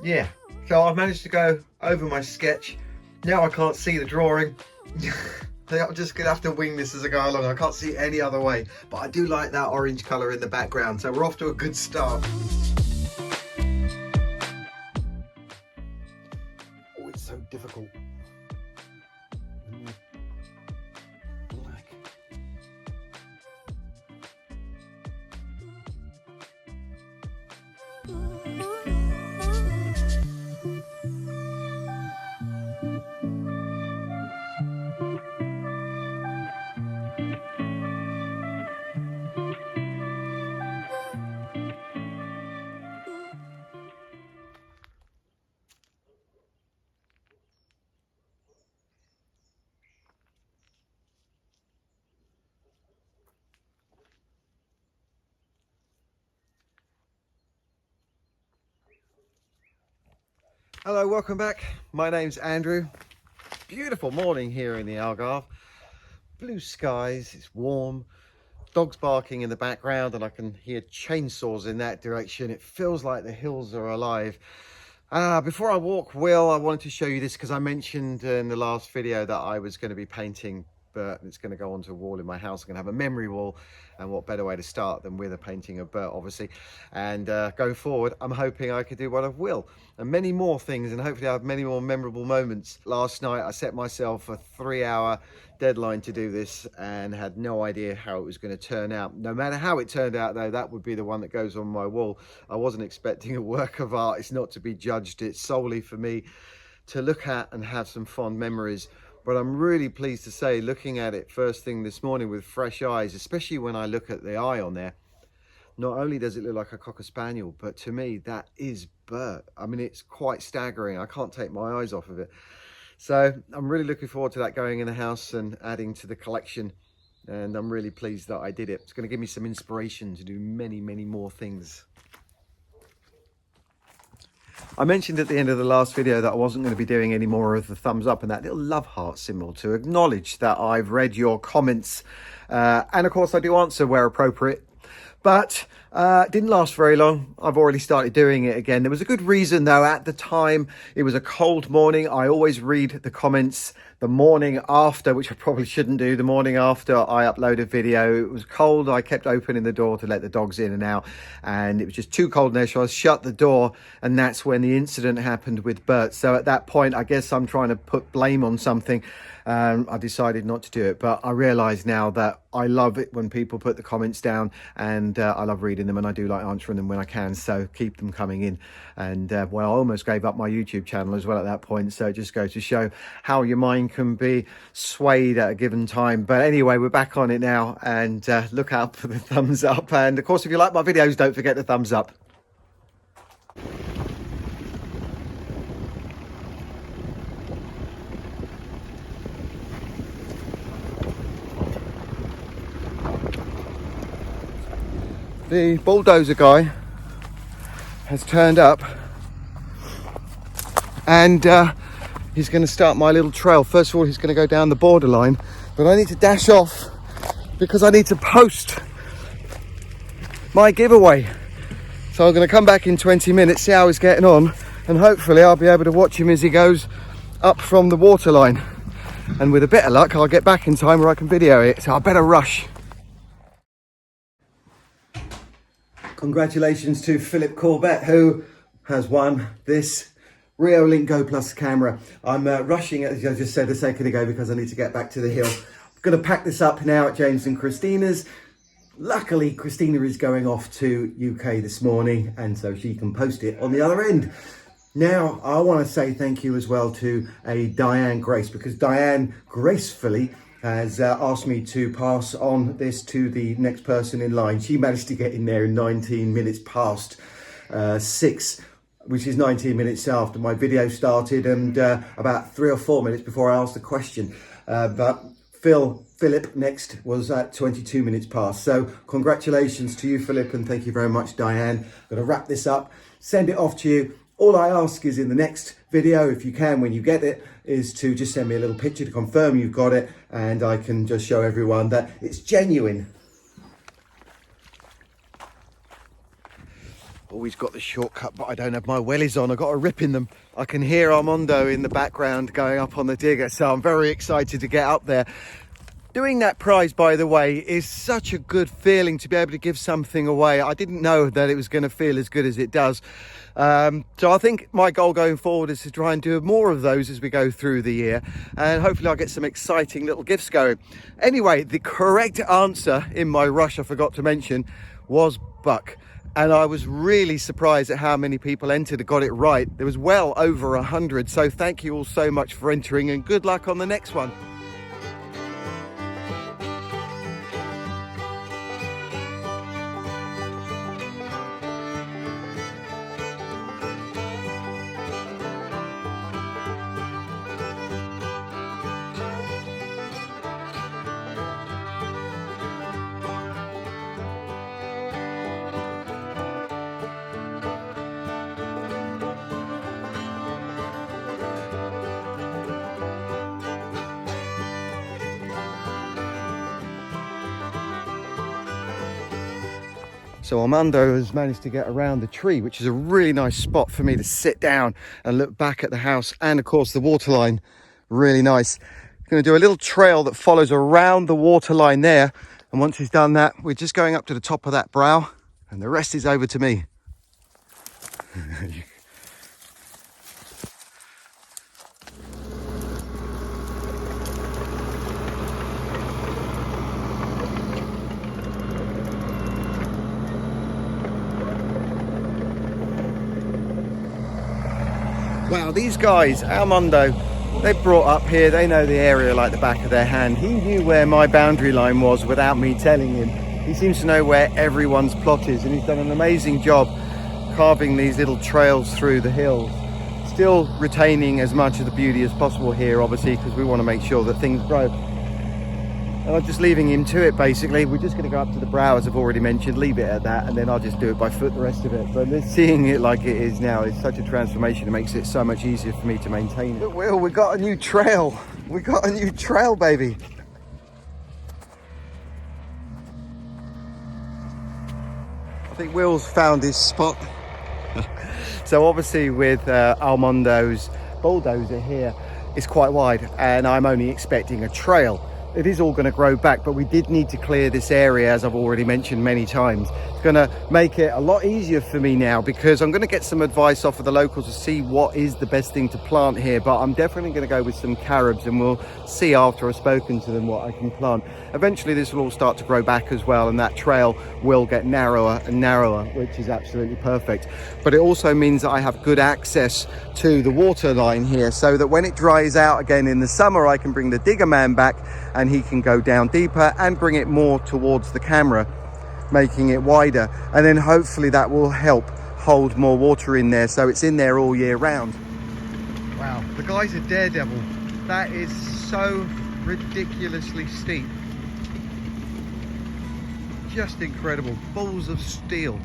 yeah, so I've managed to go over my sketch. Now I can't see the drawing. I'm just gonna have to wing this as I go along. I can't see any other way, but I do like that orange colour in the background, so we're off to a good start. Oh, it's so difficult. Black. Hello, welcome back. My name's Andrew. Beautiful morning here in the Algarve. Blue skies, it's warm. Dogs barking in the background and I can hear chainsaws in that direction. It feels like the hills are alive. Before I walk, Will, I wanted to show you this because I mentioned in the last video that I was going to be painting, but it's going to go onto a wall in my house. I'm going to have a memory wall, and what better way to start than with a painting of Bert, obviously. And going forward, I'm hoping I could do one of Will and many more things, and hopefully I have many more memorable moments. Last night I set myself a 3-hour deadline to do this and had no idea how it was going to turn out. No matter how it turned out though, that would be the one that goes on my wall. I wasn't expecting a work of art. It's not to be judged, it's solely for me to look at and have some fond memories. But I'm really pleased to say, looking at it first thing this morning with fresh eyes, especially when I look at the eye on there, not only does it look like a Cocker Spaniel, but to me that is Bert. I mean, it's quite staggering. I can't take my eyes off of it. So I'm really looking forward to that going in the house and adding to the collection. And I'm really pleased that I did it. It's going to give me some inspiration to do many, many more things. I mentioned at the end of the last video that I wasn't going to be doing any more of the thumbs up and that little love heart symbol to acknowledge that I've read your comments. And of course I do answer where appropriate. But it didn't last very long. I've already started doing it again. There was a good reason though. At the time, it was a cold morning. I always read the comments the morning after, which I probably shouldn't do. The morning after I upload a video, it was cold. I kept opening the door to let the dogs in and out, and it was just too cold in there. So I shut the door, and that's when the incident happened with Bert. So at that point, I guess I'm trying to put blame on something. I decided not to do it, but I realise now that I love it when people put the comments down, and I love reading them, and I do like answering them when I can, so keep them coming in. And well, I almost gave up my YouTube channel as well at that point, so it just goes to show how your mind can be swayed at a given time. But anyway, we're back on it now, and look out for the thumbs up, and of course if you like my videos, don't forget the thumbs up. The bulldozer guy has turned up, and he's going to start my little trail. First of all, he's going to go down the borderline, but I need to dash off because I need to post my giveaway. So I'm going to come back in 20 minutes, see how he's getting on, and hopefully I'll be able to watch him as he goes up from the waterline. And with a bit of luck, I'll get back in time where I can video it, so I better rush. Congratulations to Philip Corbett, who has won this Rio Link Go Plus camera. I'm rushing, as I just said a second ago, because I need to get back to the hill. I'm going to pack this up now at James and Christina's. Luckily, Christina is going off to UK this morning, and so she can post it on the other end. Now, I want to say thank you as well to a Diane Grace, because Diane gracefully has asked me to pass on this to the next person in line. She managed to get in there in 19 minutes past 6, which is 19 minutes after my video started, and about 3 or 4 minutes before I asked the question. But Philip next was at 22 minutes past. So congratulations to you, Philip, and thank you very much, Diane. I'm going to wrap this up, send it off to you. All I ask is in the next video, if you can, when you get it, is to just send me a little picture to confirm you've got it, and I can just show everyone that it's genuine. Always got the shortcut, but I don't have my wellies on. I've got a rip in them. I can hear Armando in the background going up on the digger, so I'm very excited to get up there. Doing that prize, by the way, is such a good feeling to be able to give something away. I didn't know that it was going to feel as good as it does. So I think my goal going forward is to try and do more of those as we go through the year. And hopefully I'll get some exciting little gifts going. Anyway, the correct answer in my rush, I forgot to mention, was buck. And I was really surprised at how many people entered and got it right. There was well over 100. So thank you all so much for entering and good luck on the next one. So Armando has managed to get around the tree, which is a really nice spot for me to sit down and look back at the house and of course the waterline. Really nice. Going to do a little trail that follows around the waterline there, and once he's done that, we're just going up to the top of that brow and the rest is over to me. Wow, these guys, Armando, they brought up here, they know the area like the back of their hand. He knew where my boundary line was without me telling him. He seems to know where everyone's plot is, and he's done an amazing job carving these little trails through the hills. Still retaining as much of the beauty as possible here, obviously, because we want to make sure that things grow. And I'm just leaving him to it, basically. We're just going to go up to the brow, as I've already mentioned, leave it at that, and then I'll just do it by foot the rest of it. But seeing it like it is now is such a transformation. It makes it so much easier for me to maintain it. But Will, we got a new trail. We got a new trail, baby. I think Will's found his spot. So obviously with Armando's bulldozer here, it's quite wide, and I'm only expecting a trail. It is all going to grow back, but we did need to clear this area, as I've already mentioned many times. It's going to make it a lot easier for me now, because I'm going to get some advice off of the locals to see what is the best thing to plant here. But I'm definitely going to go with some carobs, and we'll see after I've spoken to them what I can plant. Eventually this will all start to grow back as well, and that trail will get narrower and narrower, which is absolutely perfect. But it also means that I have good access to the water line here, so that when it dries out again in the summer, I can bring the digger man back and he can go down deeper and bring it more towards the camera, making it wider, and then hopefully that will help hold more water in there, so it's in there all year round. Wow, the guy's a daredevil. That is so ridiculously steep. Just incredible. Balls of steel.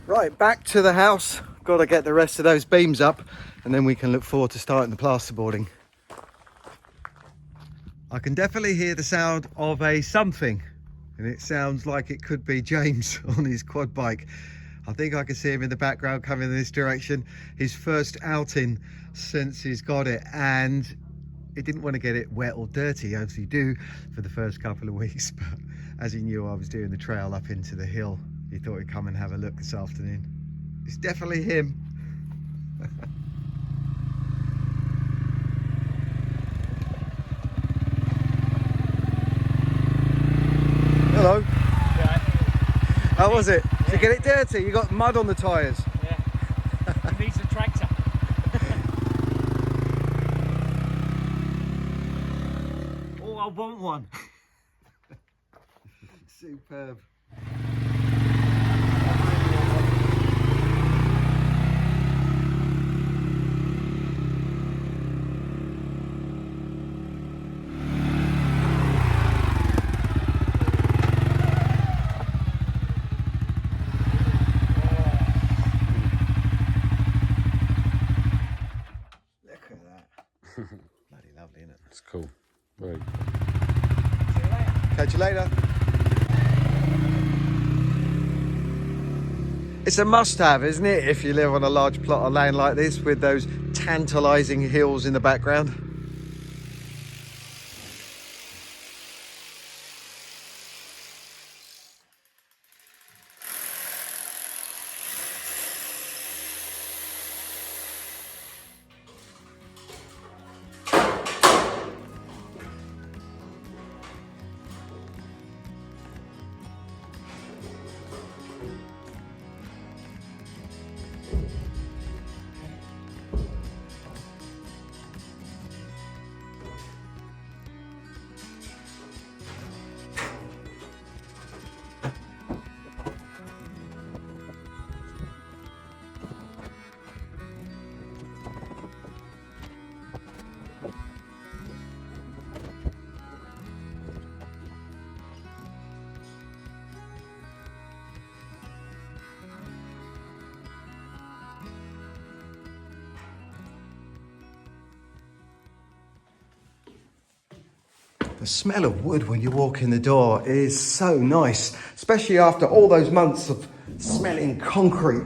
Right, back to the house. Got to get the rest of those beams up, and then we can look forward to starting the plasterboarding. I can definitely hear the sound of a something, and it sounds like it could be James on his quad bike. I think I can see him in the background coming in this direction. His first outing since he's got it, and he didn't want to get it wet or dirty, as you do for the first couple of weeks, but as he knew I was doing the trail up into the hill, he thought he'd come and have a look this afternoon. It's definitely him. Hello. Yeah. How was it? Did you get it dirty? You got mud on the tyres. Yeah. It needs a tractor. Oh, I want one. Superb. Look at that. Bloody lovely, isn't it? It's cool. Right. See you later. Catch you later. It's a must-have, isn't it, if you live on a large plot of land like this with those tantalising hills in the background. The smell of wood when you walk in the door is so nice, especially after all those months of smelling concrete.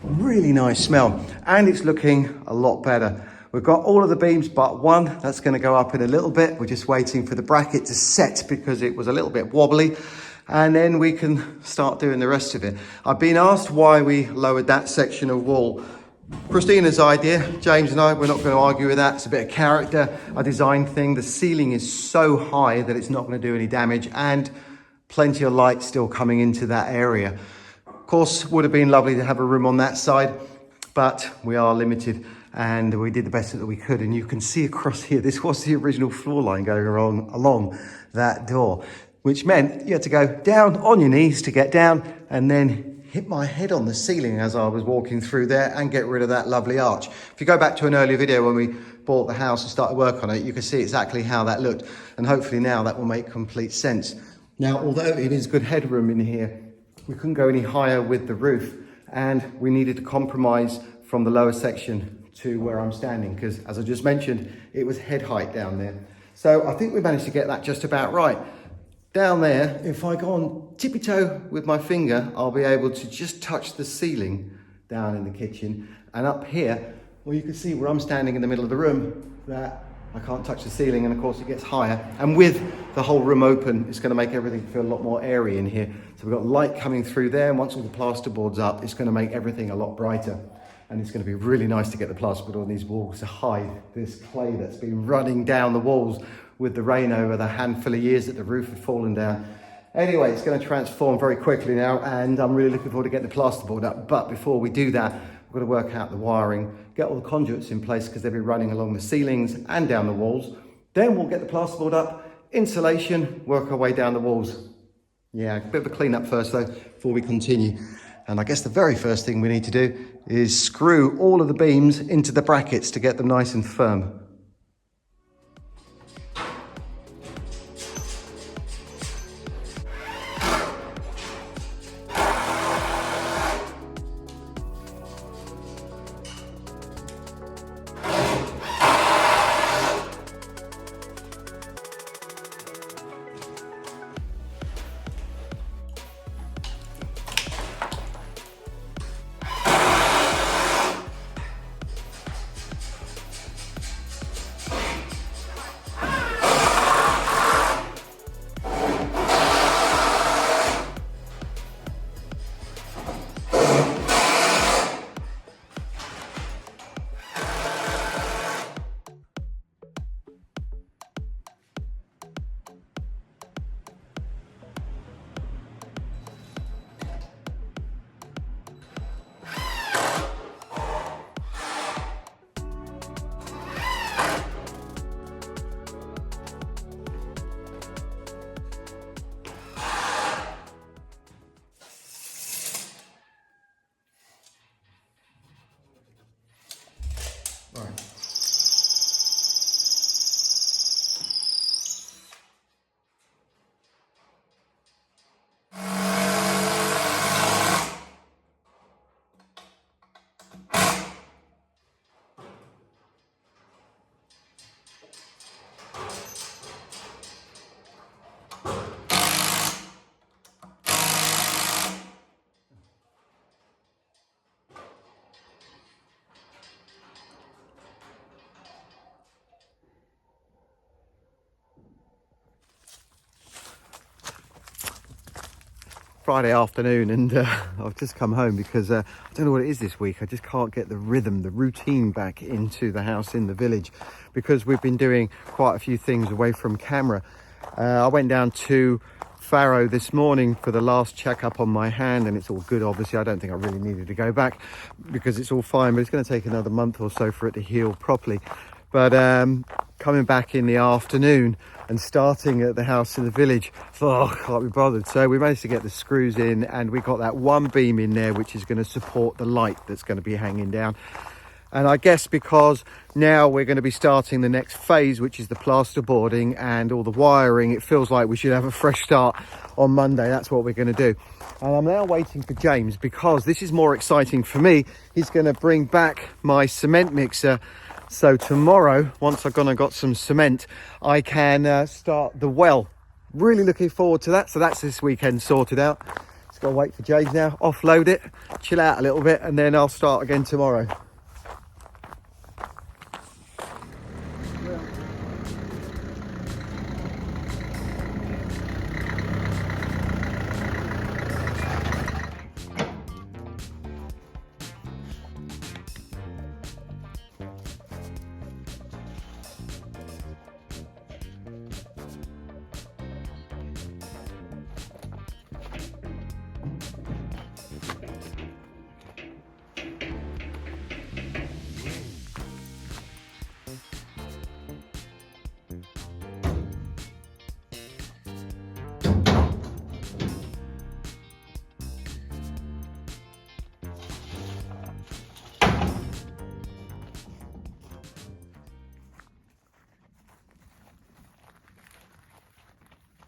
Really nice smell, and it's looking a lot better. We've got all of the beams but one. That's going to go up in a little bit. We're just waiting for the bracket to set because it was a little bit wobbly, and then we can start doing the rest of it. I've been asked why we lowered that section of wall. Christina's idea. James and I, we're not going to argue with that. It's a bit of character, a design thing. The ceiling is so high that it's not going to do any damage, and plenty of light still coming into that area. Of course, would have been lovely to have a room on that side, but we are limited, and we did the best that we could. And you can see across here, this was the original floor line going along that door, which meant you had to go down on your knees to get down, and then hit my head on the ceiling as I was walking through there and get rid of that lovely arch. If you go back to an earlier video when we bought the house and started work on it, you can see exactly how that looked, and hopefully now that will make complete sense. Now, although it is good headroom in here, we couldn't go any higher with the roof, and we needed to compromise from the lower section to where I'm standing, because as I just mentioned, it was head height down there. So I think we managed to get that just about right. Down there, if I go on tippy toe with my finger, I'll be able to just touch the ceiling down in the kitchen. And up here, well, you can see where I'm standing in the middle of the room, that I can't touch the ceiling, and of course it gets higher. And with the whole room open, it's going to make everything feel a lot more airy in here. So we've got light coming through there, and once all the plasterboard's up, it's going to make everything a lot brighter. And it's going to be really nice to get the plasterboard on these walls to hide this clay that's been running down the walls with the rain over the handful of years that the roof had fallen down. Anyway, it's going to transform very quickly now, and I'm really looking forward to getting the plasterboard up. But before we do that, we've got to work out the wiring, get all the conduits in place because they'll be running along the ceilings and down the walls. Then we'll get the plasterboard up, insulation, work our way down the walls. Yeah, a bit of a clean up first though, before we continue. And I guess the very first thing we need to do is screw all of the beams into the brackets to get them nice and firm. Friday afternoon, and I've just come home because I don't know what it is this week. I just can't get the rhythm, the routine back into the house in the village, because we've been doing quite a few things away from camera. I went down to Faro this morning for the last checkup on my hand, and it's all good. Obviously, I don't think I really needed to go back because it's all fine, but it's going to take another month or so for it to heal properly. But coming back in the afternoon and starting at the house in the village, oh, can't be bothered. So we managed to get the screws in, and we got that one beam in there which is going to support the light that's going to be hanging down. And I guess because now we're going to be starting the next phase, which is the plasterboarding and all the wiring, it feels like we should have a fresh start on Monday. That's what we're going to do. And I'm now waiting for James, because this is more exciting for me. He's going to bring back my cement mixer. So tomorrow, once I've gone and got some cement, I can start the well. Really looking forward to that. So that's this weekend sorted out. Just got to wait for James now, offload it, chill out a little bit, and then I'll start again tomorrow.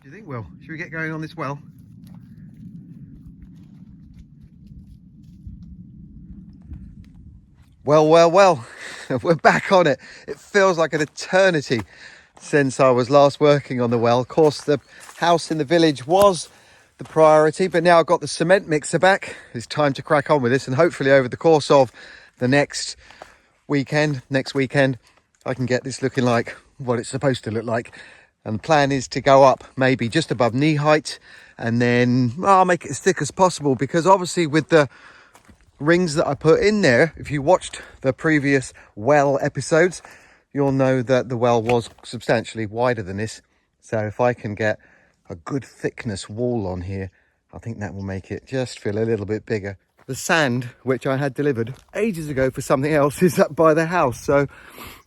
Do you think, Will? Should we get going on this well? Well, we're back on it. It feels like an eternity since I was last working on the well. Of course, the house in the village was the priority, but now I've got the cement mixer back. It's time to crack on with this, and hopefully over the course of the next weekend, I can get this looking like what it's supposed to look like. And the plan is to go up maybe just above knee height, and then I'll make it as thick as possible, because obviously with the rings that I put in there, if you watched the previous well episodes, you'll know that the well was substantially wider than this. So if I can get a good thickness wall on here, I think that will make it just feel a little bit bigger. The sand, which I had delivered ages ago for something else, is up by the house. So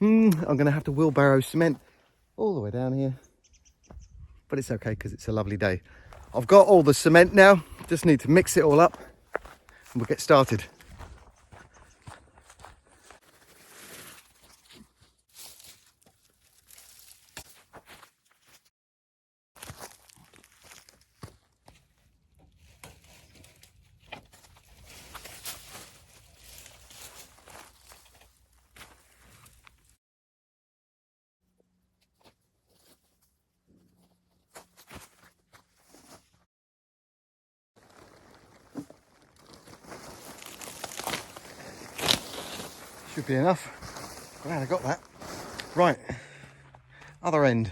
I'm going to have to wheelbarrow cement all the way down here. But it's okay, because it's a lovely day. I've got all the cement now. Just need to mix it all up, and we'll get started. Should be enough. Glad I got that. Right, other end.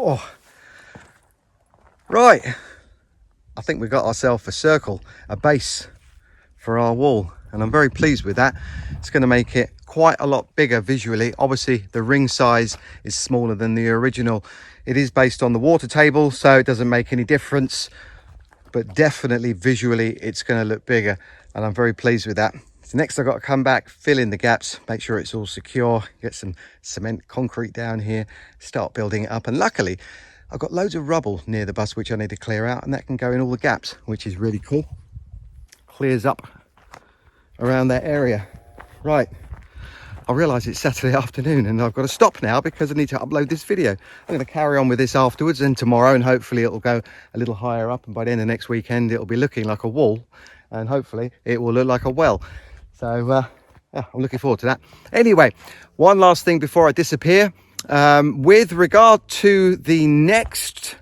Oh, right. I think we got ourselves a circle, a base for our wall, and I'm very pleased with that. It's going to make it quite a lot bigger visually. Obviously the ring size is smaller than the original. It is based on the water table, so it doesn't make any difference, but definitely visually it's going to look bigger, and I'm very pleased with that. So next I've got to come back, fill in the gaps, make sure it's all secure, get some cement concrete down here, start building it up. And luckily I've got loads of rubble near the bus which I need to clear out, and that can go in all the gaps, which is really cool. Clears up around that area. Right, I realise it's Saturday afternoon and I've got to stop now because I need to upload this video. I'm going to carry on with this afterwards and tomorrow, and hopefully it'll go a little higher up, and by the end of next weekend it'll be looking like a wall, and hopefully it will look like a well. So yeah, I'm looking forward to that. Anyway, one last thing before I disappear. With regard to the next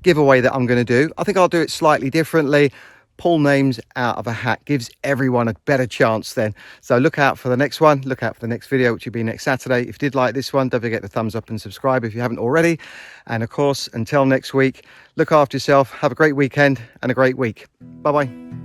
giveaway that I'm going to do, I think I'll do it slightly differently. Pull names out of a hat, gives everyone a better chance then. So look out for the next one, look out for the next video, which will be next Saturday. If you did like this one, don't forget to thumbs up and subscribe if you haven't already. And of course, until next week, look after yourself, have a great weekend and a great week. Bye bye.